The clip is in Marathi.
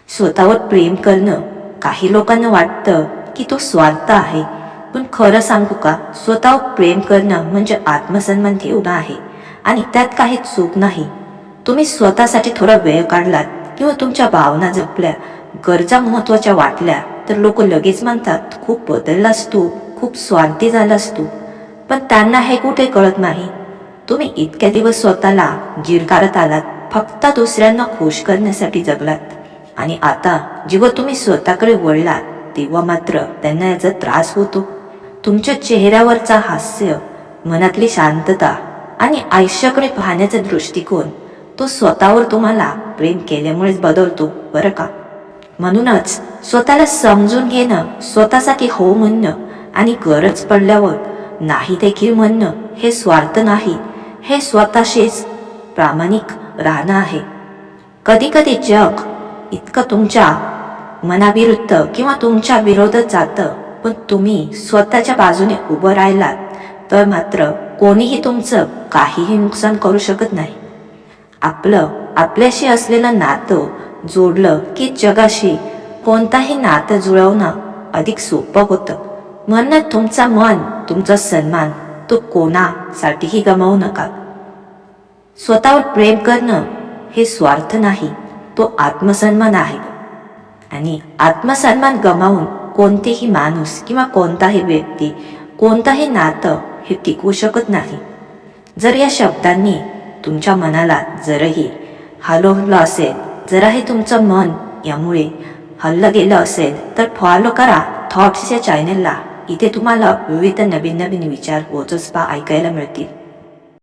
स्वतःवर प्रेम करणं काही लोकांना वाटतं की तो स्वार्थ आहे, पण खरं सांगू का, स्वतःवर प्रेम करणं म्हणजे आत्मसन्मान ठेवणं आहे आणि त्यात काही चूक नाही. तुम्ही स्वतःसाठी थोडा वेळ काढलात किंवा तुमच्या भावना जपल्या, गरजा महत्वाच्या वाटल्या, तर लोक लगेच म्हणतात खूप बदललास तू, खूप स्वार्थी झालास तू. पण त्यांना हे कुठे कळत नाही, तुम्ही इतक्या दिवस स्वतःला गिरकारत आलात, फक्त दुसऱ्यांना खुश करण्यासाठी जगलात. आणि आता जेव्हा तुम्ही स्वतःकडे वळलात तेव्हा मात्र त्यांना याचा त्रास होतो. तुमच्या चेहऱ्यावरचा हास्य, मनातली शांतता आणि आयुष्याकडे पाहण्याचा दृष्टिकोन, तो स्वतःवर तुम्हाला प्रेम केल्यामुळेच बदलतो बरं का. म्हणूनच स्वतःला समजून घेणं, स्वतःसाठी हो म्हणणं आणि गरज पडल्यावर नाही देखील म्हणणं हे स्वार्थ नाही, हे स्वतःशीच प्रामाणिक राहणं आहे. कधी कधी जग इतकं तुमच्या मनाविरुद्ध किंवा तुमच्या विरोधात जातं, पण तुम्ही स्वतःच्या बाजूने उभं राहिलात तर मात्र कोणीही तुमचं काहीही नुकसान करू शकत नाही. आपल्याशी असलेलं नातं जोडलं की जगाशी कोणताही नातं जुळवणं अधिक सोपं होतं. म्हणून तुमचा मन, तुमचा सन्मान तो कोणासाठीही गमावू नका. स्वतःवर प्रेम करणं हे स्वार्थ नाही, तो आत्मसन्मान आहे. आणि आत्मसन्मान गमावून कोणतेही माणूस किंवा कोणताही व्यक्ती, कोणताही नातं हे टिकवू शकत नाही. जर या शब्दांनी तुमच्या मनाला जरही हलवलं असेल, जराही तुमचं मन यामुळे हल्लं गेलं असेल, तर फॉलो करा थॉट्स या चॅनलला. इथे तुम्हाला विविध नवीन नवीन विचार रोजच ऐकायला मिळतील.